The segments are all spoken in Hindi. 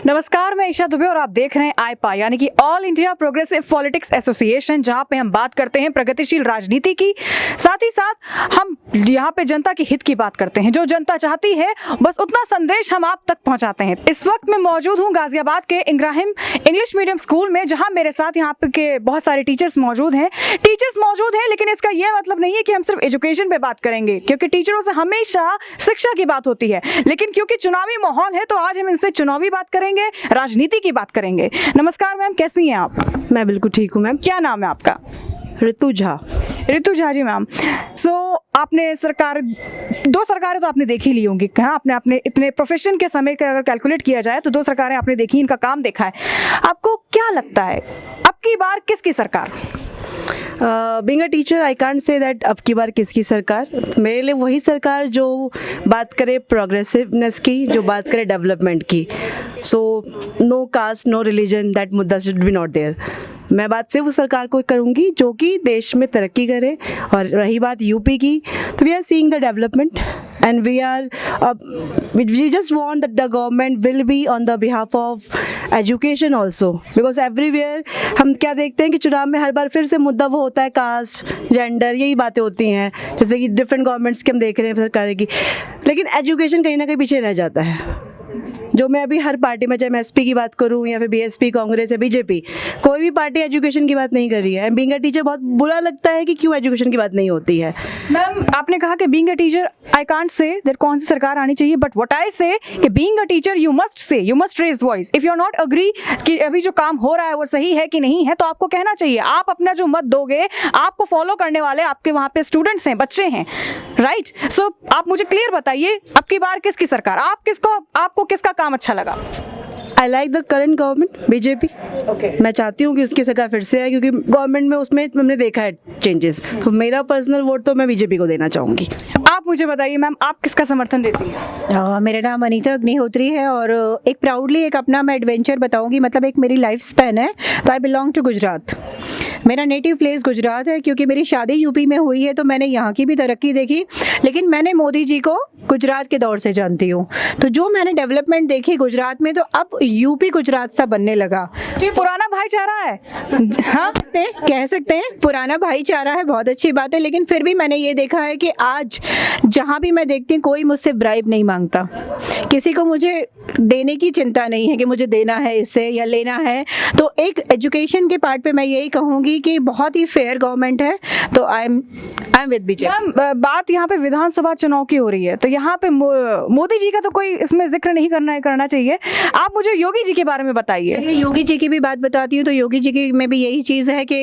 नमस्कार, मैं ईशा दुबे और आप देख रहे हैं आईपा यानी कि all India progressive politics association, जहां पे हम बात करते हैं प्रगतिशील राजनीति की। साथ ही साथ हम यहां पे जनता के हित की बात करते हैं। जो जनता चाहती है बस उतना संदेश हम आप तक पहुंचाते हैं। इस वक्त मैं मौजूद हूं गाजियाबाद के इब्राहिम इंग्लिश मीडियम स्कूल में, जहां मेरे साथ यहाँ पे के बहुत सारे टीचर्स मौजूद हैं। लेकिन इसका यह मतलब नहीं है कि हम सिर्फ एजुकेशन पे बात करेंगे, क्योंकि टीचरों से हमेशा शिक्षा की बात होती है। लेकिन क्योंकि चुनावी माहौल है तो आज हम इनसे चुनावी बात करेंगे, राजनीति की बात करेंगे। नमस्कार मैम, कैसी हैं आप? मैं बिल्कुल ठीक हूँ मैम। क्या नाम है आपका? ऋतु झा। ऋतु झा जी मैम। आपने दो सरकारें तो आपने देख ही ली होंगी, हाँ? आपने अपने इतने प्रोफेशन के समय का अगर कैलकुलेट किया जाए तो 2 सरकारें आपने देखी, इनका काम देखा है। आपको क्या लगता है अब की बार किसकी सरकार? Being a teacher I can't say that अब की बार किसकी सरकार। मेरे लिए वही सरकार जो बात करे प्रोग्रेसिवनेस की, जो बात करे डेवलपमेंट की। So no caste, no religion, that मुद्दा शुड बी नॉट देयर। मैं बात सिर्फ उस सरकार को करूँगी जो कि देश में तरक्की करे। और रही बात यूपी की, तो we are seeing the development and we just want that the government will be on the behalf of education also, because everywhere हम क्या देखते हैं कि चुनाव में हर बार फिर से मुद्दा वो होता है कास्ट, जेंडर, यही बातें होती हैं, जैसे कि डिफरेंट गवर्नमेंट्स के हम देख रहे हैं सरकार की। लेकिन एजुकेशन कहीं ना कहीं पीछे रह जाता है। जो मैं अभी हर पार्टी में, चाहे मैं एसपी की बात करूं या फिर बीएसपी, कांग्रेस या बीजेपी, कोई भी पार्टी एजुकेशन की बात नहीं कर रही है। बीइंग अ टीचर बहुत बुरा लगता है कि क्यों एजुकेशन की बात नहीं होती है। मैम, आपने कहा कि being a teacher I can't say that कौन सी सरकार आनी चाहिए, बट व्हाट आई से कि being a teacher you must say, you must raise voice. If you are not agree कि अभी जो काम हो रहा है वो सही है कि नहीं है, तो आपको कहना चाहिए। आप अपना जो मत दोगे, आपको फॉलो करने वाले आपके वहाँ पे स्टूडेंट्स हैं, बच्चे हैं, राइट? सो आप मुझे क्लियर बताइए, अब की बार किसकी सरकार? आपको किसका काम अच्छा लगा? I like the current government, BJP. मैं चाहती हूँ कि उसकी सरकार फिर से आए, क्योंकि गवर्नमेंट में उसमें हमने देखा है चेंजेस। तो मेरा पर्सनल वोट तो मैं बीजेपी को देना चाहूँगी। आप मुझे बताइए मैम, आप किसका समर्थन देती हैं? मेरा नाम अनीता अग्निहोत्री है और एक प्राउडली एक अपना मैं एडवेंचर बताऊंगी। मतलब एक मेरी लाइफ स्पैन है। तो आई बिलोंग टू गुजरात। मेरा नेटिव प्लेस गुजरात है। क्योंकि मेरी शादी यूपी में हुई है तो मैंने यहाँ की भी तरक्की देखी, लेकिन मैंने मोदी जी को गुजरात के दौर से जानती हूँ। तो जो मैंने डेवलपमेंट देखी गुजरात में, तो अब यूपी गुजरात सा बनने लगा। तो ये पुराना भाईचारा है, हाँ? कह सकते हैं पुराना भाईचारा है, बहुत अच्छी बात है। लेकिन फिर भी मैंने ये देखा है कि आज जहाँ भी मैं देखती हूँ, कोई मुझसे ब्राइब नहीं मांगता। किसी को मुझे देने की चिंता नहीं है कि मुझे देना है इससे या लेना है। तो एक एजुकेशन के पार्ट पे मैं यही कहूँगी कि बहुत ही फेयर गवर्नमेंट है। तो आई एम विद बीजेपी। बात यहाँ पे विधानसभा चुनाव की हो रही है, तो यहाँ पे मोदी जी का तो कोई इसमें जिक्र नहीं करना चाहिए। आप मुझे योगी जी के बारे में बताइए। योगी जी की भी बात बताती हूँ। तो योगी जी की में भी यही चीज़ है कि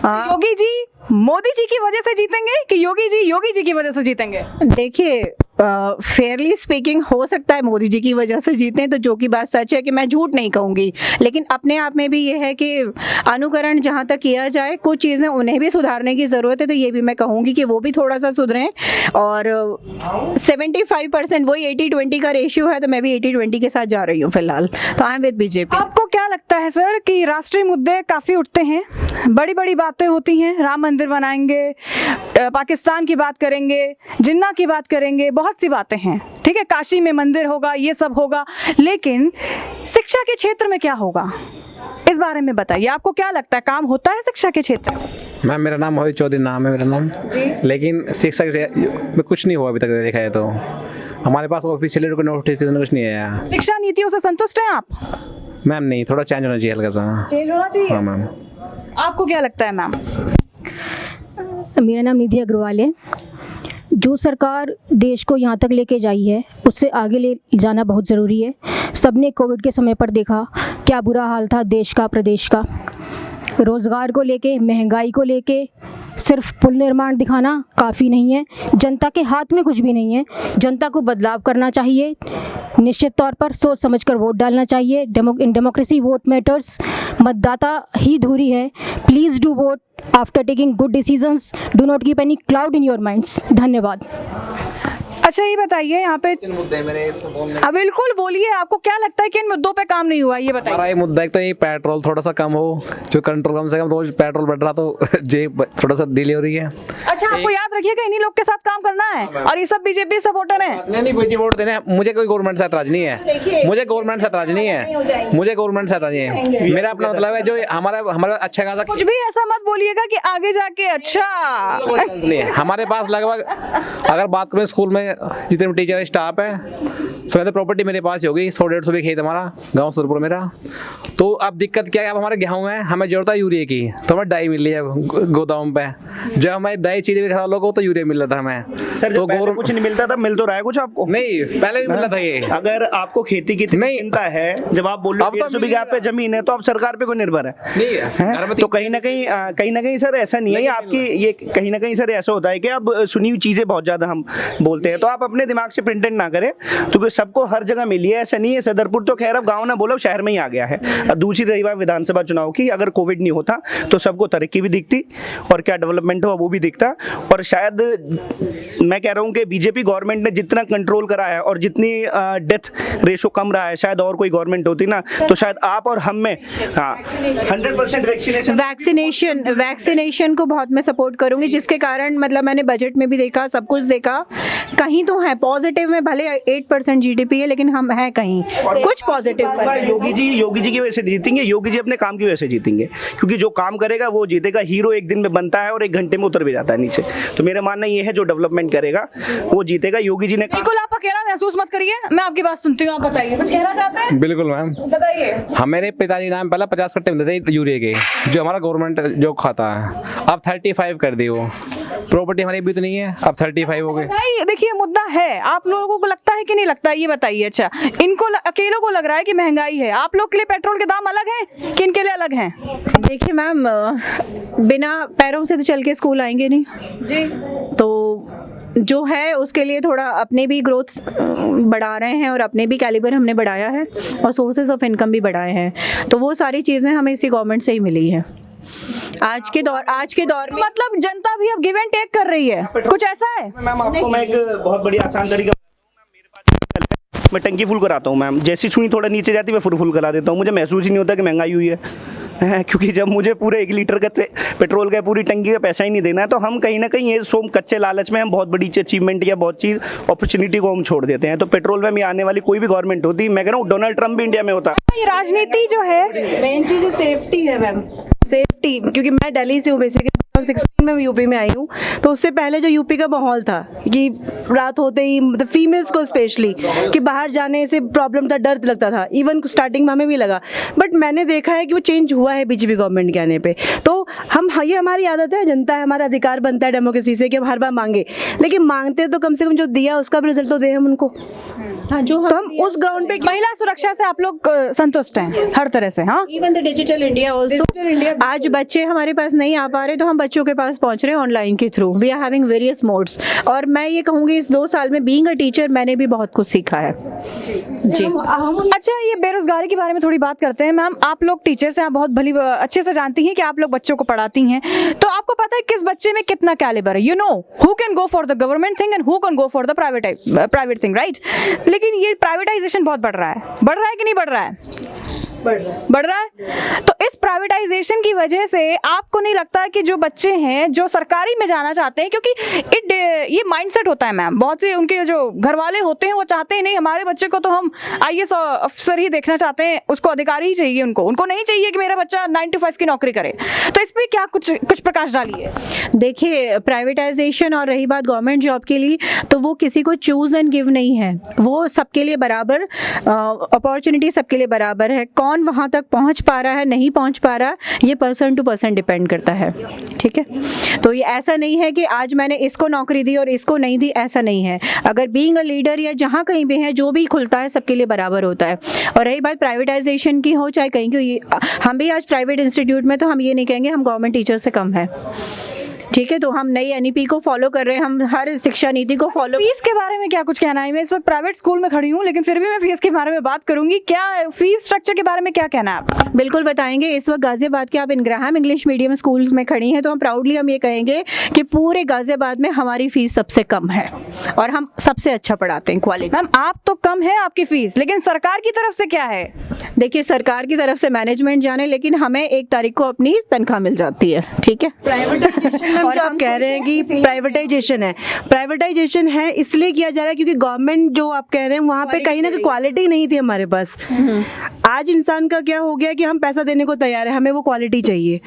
योगी जी मोदी जी की वजह से जीतेंगे कि योगी जी की वजह से जीतेंगे? देखिए, फेयरली स्पीकिंग हो सकता है मोदी जी की वजह से जीतें, तो जो कि बात सच है कि मैं झूठ नहीं कहूँगी। लेकिन अपने आप में भी ये है कि अनुकरण जहाँ तक किया जाए, कुछ चीज़ें उन्हें भी सुधारने की ज़रूरत है। तो ये भी मैं कहूँगी कि वो भी थोड़ा सा सुधरें। और 75% वही 80-20 का रेशियो है, तो मैं भी 80-20 के साथ जा रही हूँ फिलहाल। तो आई एम विद बीजेपी। आपको क्या लगता है सर कि राष्ट्रीय मुद्दे काफ़ी उठते हैं, बड़ी बड़ी बातें होती हैं, राम मंदिर बनाएंगे, पाकिस्तान की बात करेंगे, जिन्ना की बात करेंगे, बहुत सी बातें हैं, ठीक है, काशी में मंदिर होगा, ये सब होगा, लेकिन शिक्षा के क्षेत्र में क्या होगा, इस बारे में बताइए। आपको क्या लगता है, काम होता है शिक्षा के क्षेत्र में? मैम, मेरा नाम मोहित चौधरी नाम है मेरा नाम जी। लेकिन शिक्षा में कुछ नहीं हुआ अभी तक देखा है तो। हमारे पास ऑफिशियल नोटिफिकेशन कुछ नहीं आया। शिक्षा नीतियों से संतुष्ट हैं आप? मैम नहीं, थोड़ा चेंज होना चाहिए, हल्का सा चेंज होना चाहिए। हाँ मैम। आपको क्या लगता है मैम? मेरा नाम निधि अग्रवाल है। जो सरकार देश को यहाँ तक लेके जाई है, उससे आगे ले जाना बहुत ज़रूरी है। सबने कोविड के समय पर देखा क्या बुरा हाल था देश का, प्रदेश का। रोज़गार को लेके, महंगाई को लेके सिर्फ पुल निर्माण दिखाना काफ़ी नहीं है। जनता के हाथ में कुछ भी नहीं है। जनता को बदलाव करना चाहिए। निश्चित तौर पर सोच समझकर वोट डालना चाहिए। In democracy vote matters. मतदाता ही धुरी है। Please do vote after taking good decisions. Do not keep any cloud in your minds. धन्यवाद। अच्छा, ये बताइए यहाँ पे बिल्कुल बोलिए, आपको क्या लगता है कि इन मुद्दों पे काम नहीं हुआ, ये बताइए। हमारा ये मुद्दा एक तो ये पेट्रोल थोड़ा सा कम हो, जो कंट्रोल कम से कम, रोज पेट्रोल बढ़ रहा तो जेब थोड़ा सा डिले हो रही है। अच्छा, आपको याद रखिएगा इन्हीं लोग के साथ काम करना है और ये सब बीजेपी सपोर्टर हैं। नहीं बीजेपी वोट देने, मुझे कोई गवर्नमेंट से ऐतराज नहीं है, मुझे गवर्नमेंट से ऐतराज नहीं है, मुझे गवर्नमेंट से ऐतराज नहीं है। मेरा अपना मतलब है जो हमारा अच्छा खासा कुछ भी ऐसा मत बोलिएगा कि आगे जाके अच्छा कोई चांस नहीं है। हमारे पास लगभग अगर बात करें स्कूल में जितने भी टीचर स्टाफ है समय तो प्रॉपर्टी मेरे पास ही होगी, 100-150 भी खेत हमारा गाँव सुरपुर मेरा। तो अब दिक्कत क्या है, अब हमारे गेहूँ है, हमें जरूरत है यूरिया की, तो हमें डाई मिल रही है गोदाम पे। जब हमारी डाई चीजें भी खराब लोगों तो यूरिया मिल रहा था हमें। सर तो पहले कुछ नहीं मिलता था, मिल तो रहा है कुछ आपको? नहीं, पहले भी मिला था ये। अगर आपको खेती की इतनी चिंता है, जब आप बोल रहे अब तो हो 150 बीघा पे जमीन है, तो आप सरकार पे को निर्भर है नहीं है? तो कहीं ना कहीं सर ऐसा नहीं है आपकी, ये कहीं ना कहीं सर ऐसा होता है कि अब सुनी हुई चीजें बहुत ज्यादा हम बोलते हैं, तो आप अपने दिमाग से प्रिंटेड ना करें, क्योंकि सबको हर जगह मिली है, ऐसा नहीं है। सदरपुर तो खैर अब गाँव ना बोलो शहर में ही आ गया है। अब दूसरी रही बात विधानसभा चुनाव की, अगर कोविड नहीं होता तो सबको तरक्की भी दिखती और क्या डेवलपमेंट हुआ वो भी दिखता। और शायद मैं कह रहा हूँ कि बीजेपी गवर्नमेंट ने जितना कंट्रोल करा है और जितनी डेथ रेशो कम रहा है, शायद और कोई गवर्नमेंट होती ना तो शायद आप और हम में 100% वैक्सीनेशन को बहुत मैं सपोर्ट करूंगी, जिसके कारण मतलब मैंने बजट में भी देखा, सब कुछ देखा, कहीं तो है पॉजिटिव में, भले 8% जीडीपी है लेकिन हम हैं कहीं कुछ पॉजिटिव। योगी जी की वजह से जीतेंगे, योगी जी अपने काम की वजह से जीतेंगे, क्योंकि जो काम करेगा वो जीतेगा। हीरो एक दिन में बनता है और 1 घंटे में उतर भी जाता है नीचे। तो मेरा मानना ये है जो डेवलपमेंट करेगा वो जीतेगा। योगी जी ने बिल्कुल आप अकेला महसूस मत करिए, मैं आपकी बात सुनती हूँ। आप बताइए, कुछ कहना चाहते हैं? बिल्कुल मैम, बताइए। हमारे पिताजी नाम पहले 50 कट्टे मिलते थे यूरिया के, जो हमारा गवर्नमेंट जो खाता है, अब 35 कर दी। वो प्रॉपर्टी हमारी भी तो नहीं है, अब 35 हो गए। नहीं देखिए, मुद्दा है, आप लोगों को लगता है कि नहीं लगता, ये बताइए। अच्छा, इनको अकेलों को लग रहा है कि महंगाई है, आप लोग के लिए पेट्रोल के दाम अलग हैं कि इनके लिए अलग हैं? देखिए मैम, बिना पैरों से तो चल के स्कूल आएंगे नहीं जी, तो जो है उसके लिए थोड़ा अपने भी ग्रोथ बढ़ा रहे हैं और अपने भी कैलिबर हमने बढ़ाया है और सोर्सेज ऑफ इनकम भी बढ़ाए हैं, तो वो सारी चीज़ें हमें इसी गवर्नमेंट से ही मिली है आज के दौर में। मतलब जनता भी अब गिव एंड टेक कर रही है, कुछ ऐसा है? मैम आपको मैं एक बहुत बड़ी आसान तरीका बताता हूँ। मेरे पास मैं टंकी फुल कराता हूँ मैम, जैसी सुई थोड़ा नीचे जाती है मैं फुल करा देता हूँ, मुझे महसूस ही नहीं होता कि महंगाई हुई है क्योंकि जब मुझे पूरे 1 लीटर का पेट्रोल का पूरी टंकी का पैसा ही नहीं देना है, तो हम कहीं ना कहीं ये सोम कच्चे लालच में हम बहुत बड़ी अचीवमेंट या बहुत चीज़ अपॉर्चुनिटी को हम छोड़ देते हैं। तो पेट्रोल में आने वाली कोई भी गवर्नमेंट होती, मैं कह रहा हूँ डोनाल्ड ट्रंप भी इंडिया में होता। ये राजनीति जो है, मेन चीज़ सेफ्टी है मैम, सेफ्टी, क्योंकि मैं दिल्ली से हूँ बेसिकली, 2016 में यूपी में आई हूँ, तो उससे पहले जो यूपी का माहौल था कि रात होते ही मतलब फीमेल्स को स्पेशली कि बाहर जाने से प्रॉब्लम था, डर लगता था, इवन स्टार्टिंग में हमें भी लगा, बट मैंने देखा है कि वो चेंज हुआ है बीजेपी गवर्नमेंट के आने पे। तो हम, ये हमारी आदत है, जनता है, हमारा अधिकार बनता है डेमोक्रेसी से कि हम हर बार मांगे, लेकिन मांगते तो कम से कम जो दिया उसका भी रिजल्ट तो दे हम उनको। हाँ, जो तो हम उस ग्राउंड पे महिला सुरक्षा से आप लोग संतुष्ट हैं हर तरह से? हाँ, even the digital India also, आज बच्चे हमारे पास नहीं आ पा रहे तो हम बच्चों के पास पहुंच रहे हैं ऑनलाइन के through. We are having various modes, और मैं ये कहूँगी इस 2 साल में बीइंग अ टीचर मैंने भी बहुत कुछ सीखा है जी। अच्छा, ये बेरोजगारी के बारे में थोड़ी बात करते हैं। मैम, आप लोग टीचर से, आप बहुत भली अच्छे से जानती हैं कि आप लोग बच्चों को पढ़ाती हैं, तो आपको पता है किस बच्चे में कितना कैलिबर है। You know who can go for the government thing and who can go for the private thing, right? लेकिन ये प्राइवेटाइजेशन बहुत बढ़ रहा है कि नहीं बढ़ रहा है? बढ़ रहा है। तो इस प्राइवेटाइजेशन की वजह से आपको नहीं लगता कि जो बच्चे हैं जो सरकारी में जाना चाहते हैं, क्योंकि ये माइंडसेट होता है मैम, बहुत से उनके जो घर वाले होते हैं वो चाहते हैं नहीं, हमारे बच्चे को तो हम आईएएस अफसर ही देखना चाहते हैं, उसको अधिकारी ही चाहिए, उनको नहीं चाहिए कि मेरा बच्चा 9 to 5 की नौकरी करे। तो इस पर क्या कुछ प्रकाश डालिए। देखिए, प्राइवेटाइजेशन और रही बात गवर्नमेंट जॉब के लिए, तो वो किसी को चूज एंड गिव नहीं है, वो सबके लिए बराबर अपॉर्चुनिटी, सबके लिए बराबर है। कौन वहाँ तक पहुँच पा रहा है, नहीं पहुँच पा रहा, ये पर्सन टू पर्सन डिपेंड करता है, ठीक है? तो ये ऐसा नहीं है कि आज मैंने इसको नौकरी दी और इसको नहीं दी, ऐसा नहीं है। अगर बीइंग अ लीडर या जहाँ कहीं भी है, जो भी खुलता है सबके लिए बराबर होता है। और रही बात प्राइवेटाइजेशन की हो चाहे कहीं की, हम भी आज प्राइवेट इंस्टीट्यूट में, तो हम ये नहीं कहेंगे हम गवर्नमेंट टीचर से कम है, ठीक है? तो हम नई एनईपी को फॉलो कर रहे हैं, हम हर शिक्षा नीति को फॉलो। फीस के बारे में क्या कुछ कहना है? मैं इस वक्त प्राइवेट स्कूल में खड़ी हूँ, लेकिन फिर भी मैं फीस के बारे में बात करूंगी। क्या फीस स्ट्रक्चर के बारे में क्या कहना है आप? बिल्कुल बताएंगे। इस वक्त गाजियाबाद के आप इंग्राहम इंग्लिश मीडियम स्कूल में खड़ी हैं, तो हम प्राउडली हम ये कहेंगे कि पूरे गाजियाबाद में हमारी फीस सबसे कम है और हम सबसे अच्छा पढ़ाते हैं, क्वालिटी। मैम, आप तो कम है आपकी फीस, लेकिन सरकार की तरफ से क्या है? देखिए, सरकार की तरफ से मैनेजमेंट जाने, लेकिन हमें 1 तारीख को अपनी तनख्वाह मिल जाती है, ठीक है? प्राइवेटाइजेशन में मैम और जो आप कह रहे हैं कि प्राइवेटाइजेशन है इसलिए किया जा रहा है क्योंकि गवर्नमेंट जो आप कह रहे हैं वहाँ पे कहीं ना कहीं क्वालिटी नहीं थी हमारे पास। आज इंसान का क्या हो गया कि हम पैसा देने को तैयार है, हमें वो क्वालिटी चाहिए।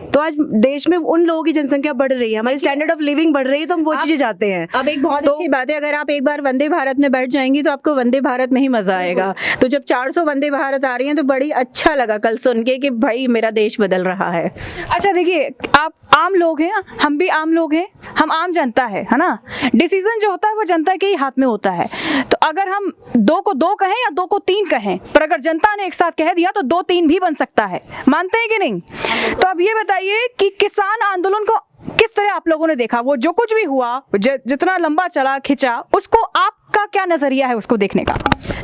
तो आज देश में उन लोगों की जनसंख्या बढ़ रही है, हमारी स्टैंडर्ड ऑफ लिविंग बढ़ रही है, तो हम वो चीजें चाहते हैं। अब एक बहुत अच्छी बात है, अगर आप एक बार वंदे भारत में बैठ जाएंगी तो आपको वंदे भारत में ही मजा आएगा। तो जब 400 वंदे भारत आ रही हैं तो बड़ी अच्छा लगा कल सुन के कि भाई मेरा देश बदल रहा है। अच्छा देखिए, आप आम लोग हैं, हम भी आम लोग हैं, हम आम जनता है ना। डिसीजन जो होता है वो जनता के ही हाथ में होता है। तो अगर हम 2 को 2 कहें या 2 को 3 कहें, पर अगर जनता ने एक साथ कह दिया तो 2-3 भी बन सकता है। मानते हैं कि नहीं? तो अब ये बताइए कि किसान आंदोलन को किस तरह आप लोगों ने देखा? वो जो कुछ भी हुआ, जितना लंबा चला खिंचा, उसको आपका क्या नजरिया है उसको देखने का?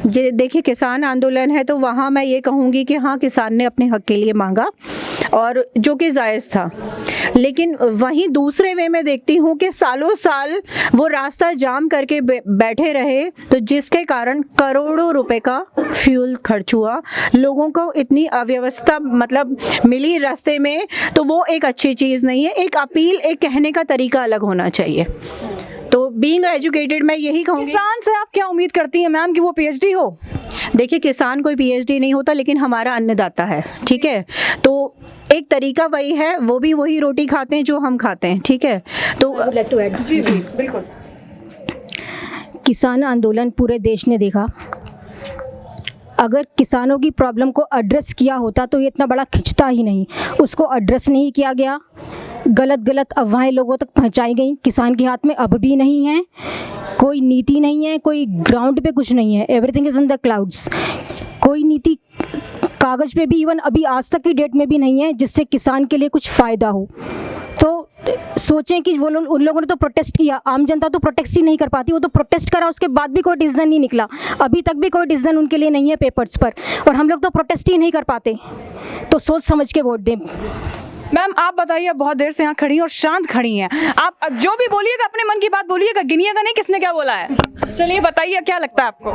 देखिए, किसान आंदोलन है तो वहाँ मैं ये कहूँगी कि हाँ, किसान ने अपने हक के लिए मांगा और जो कि जायज़ था। लेकिन वहीं दूसरे वे में देखती हूँ कि सालों साल वो रास्ता जाम करके बैठे रहे, तो जिसके कारण करोड़ों रुपए का फ्यूल खर्च हुआ, लोगों को इतनी अव्यवस्था मतलब मिली रास्ते में, तो वो एक अच्छी चीज़ नहीं है। एक अपील, एक कहने का तरीका अलग होना चाहिए। तो बीइंग एजुकेटेड मैं यही कहूँगी। किसान से आप क्या उम्मीद करती हैं मैम कि वो पीएचडी हो? देखिए, किसान कोई पीएचडी नहीं होता, लेकिन हमारा अन्नदाता है, ठीक है। तो एक तरीका वही है, वो भी वही रोटी खाते हैं जो हम खाते हैं, ठीक है। तो जी जी बिल्कुल। किसान आंदोलन पूरे देश ने देखा। अगर किसानों की प्रॉब्लम को एड्रेस किया होता तो ये इतना बड़ा खिंचता ही नहीं। उसको एड्रेस नहीं किया गया, गलत अफवाहें लोगों तक पहुंचाई गई। किसान के हाथ में अब भी नहीं है कोई नीति, नहीं है कोई ग्राउंड पे कुछ नहीं है। Everything is in the clouds. कोई नीति कागज़ पे भी, इवन अभी आज तक की डेट में भी नहीं है जिससे किसान के लिए कुछ फ़ायदा हो। तो सोचें कि वो लोग, उन लोगों ने तो प्रोटेस्ट किया, आम जनता तो प्रोटेस्ट ही नहीं कर पाती। वो तो प्रोटेस्ट करा, उसके बाद भी कोई डिसीजन नहीं निकला। अभी तक भी कोई डिसीजन उनके लिए नहीं है पेपर्स पर, और हम लोग तो प्रोटेस्ट ही नहीं कर पाते। तो सोच समझ के वोट दें। मैम आप बताइए, अब बहुत देर से यहाँ खड़ी हैं और शांत खड़ी हैं। आप अब जो भी बोलिएगा अपने मन की बात बोलिएगा, गिनिएगा नहीं किसने क्या बोला है। चलिए बताइए क्या लगता है आपको?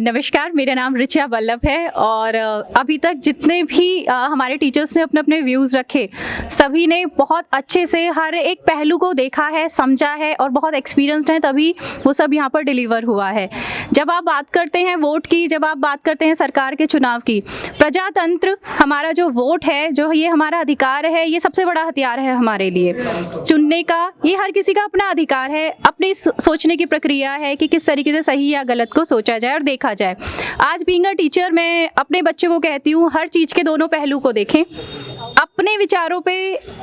नमस्कार, मेरा नाम रिचा वल्लभ है और अभी तक जितने भी हमारे टीचर्स ने अपने अपने व्यूज़ रखे, सभी ने बहुत अच्छे से हर एक पहलू को देखा है, समझा है और बहुत एक्सपीरियंस्ड हैं, तभी वो सब यहाँ पर डिलीवर हुआ है। जब आप बात करते हैं वोट की, जब आप बात करते हैं सरकार के चुनाव की, प्रजातंत्र, हमारा जो वोट है, जो ये हमारा अधिकार है, ये सबसे बड़ा हथियार है हमारे लिए। चुनने का ये हर किसी का अपना अधिकार है, अपनी सोचने की प्रक्रिया है कि किस तरीके से सही या गलत को सोचा जाए और देखा जाए। आज बीइंग अ टीचर मैं अपने बच्चों को कहती हूँ, हर चीज़ के दोनों पहलू को देखें, अपने विचारों पे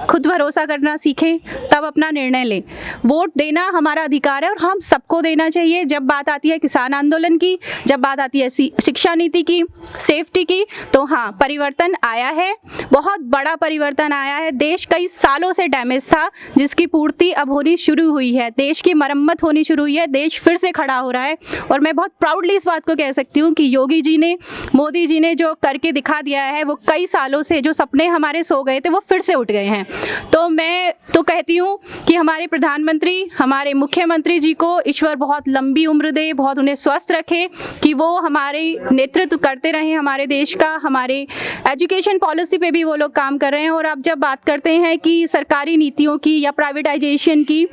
खुद भरोसा करना सीखें, तब अपना निर्णय लें। वोट देना हमारा अधिकार है और हम सबको देना चाहिए। जब बात आती है किसान आंदोलन की, जब बात आती है शिक्षा नीति की, सेफ्टी की, तो हाँ, परिवर्तन आया है, बहुत बड़ा परिवर्तन आया है। देश कई सालों से डैमेज था, जिसकी पूर्ति अब होनी शुरू हुई है। देश की मरम्मत होनी शुरू हुई है, देश फिर से खड़ा हो रहा है। और मैं बहुत प्राउडली इस बात को कह सकती हूँ कि योगी जी ने, मोदी जी ने जो करके दिखा दिया है, वो कई सालों से जो सपने हमारे सो गए थे वो फिर से उठ गए हैं। तो मैं तो कहती हूँ कि हमारे प्रधानमंत्री, हमारे मुख्यमंत्री जी को ईश्वर बहुत लंबी उम्र दे, बहुत उन्हें स्वस्थ रखे, कि वो हमारे नेतृत्व करते रहें हमारे देश का। हमारे एजुकेशन पॉलिसी पे भी वो लोग काम कर रहे हैं। और आप जब बात करते हैं कि सरकारी नीतियों की या प्राइवेटाइजेशन की,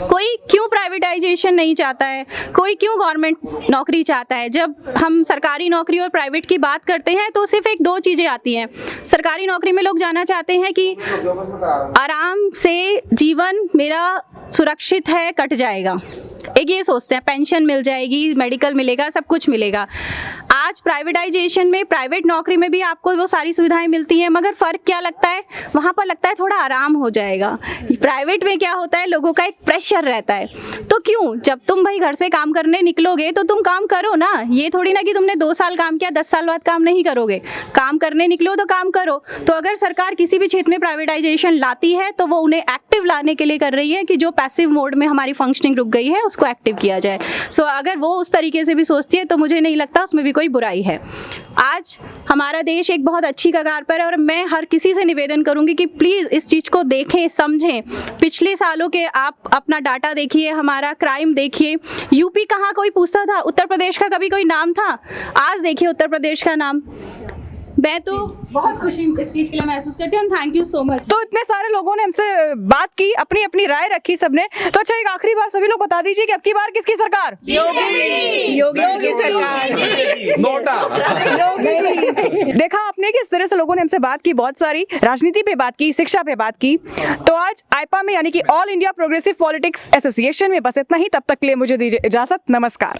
कोई क्यों प्राइवेटाइजेशन नहीं चाहता है, कोई क्यों गवर्नमेंट नौकरी चाहता है? जब हम सरकारी नौकरी और प्राइवेट की बात करते हैं तो सिर्फ एक दो चीज़ें आती हैं। सरकारी नौकरी में लोग जाना चाहते हैं कि आराम से जीवन मेरा सुरक्षित है, कट जाएगा, एक ये सोचते हैं, पेंशन मिल जाएगी, मेडिकल मिलेगा, सब कुछ मिलेगा। आज प्राइवेटाइजेशन में, प्राइवेट नौकरी में भी आपको वो सारी सुविधाएं मिलती हैं, मगर फ़र्क क्या लगता है? वहाँ पर लगता है थोड़ा आराम हो जाएगा। प्राइवेट में क्या होता है, लोगों का एक प्रेशर रहता है। तो क्यों, जब तुम भाई घर से काम करने निकलोगे तो तुम काम करो ना। ये थोड़ी ना कि तुमने 2 साल काम किया, 10 साल बाद काम नहीं करोगे। काम करने निकलो तो काम करो। तो अगर सरकार किसी भी क्षेत्र में प्राइवेटाइजेशन लाती है तो वो उन्हें एक्टिव लाने के लिए कर रही है, कि जो पैसिव मोड में हमारी फंक्शनिंग रुक गई है उसको एक्टिव किया जाए। सो अगर वो उस तरीके से भी सोचती है तो मुझे नहीं लगता उसमें भी कोई बुराई है। आज हमारा देश एक बहुत अच्छी कगार पर है और मैं हर किसी से निवेदन करूंगी कि प्लीज़ इस चीज़ को देखें, समझें। पिछले सालों के आप अपना डाटा देखिए, हमारा क्राइम देखिए। यूपी कहाँ कोई पूछता था, उत्तर प्रदेश का कभी कोई नाम था? आज देखिए उत्तर प्रदेश का नाम। मैं तो बहुत खुशी इस चीज़ के लिए महसूस करती हूँ। Thank you so much. तो इतने सारे लोगों ने हमसे बात की, अपनी अपनी राय रखी सबने। तो अच्छा, एक आखिरी बार सभी लोग बता दीजिए कि अब की बार किसकी सरकार? योगी की सरकार। नोटा। देखा आपने किस तरह से लोगों ने हमसे बात की, बहुत सारी राजनीति पे बात की, शिक्षा पे बात की। तो आज आईपा में यानी कि all India progressive politics association में बस इतना ही। तब तक के लिए मुझे दीजिए इजाजत। नमस्कार।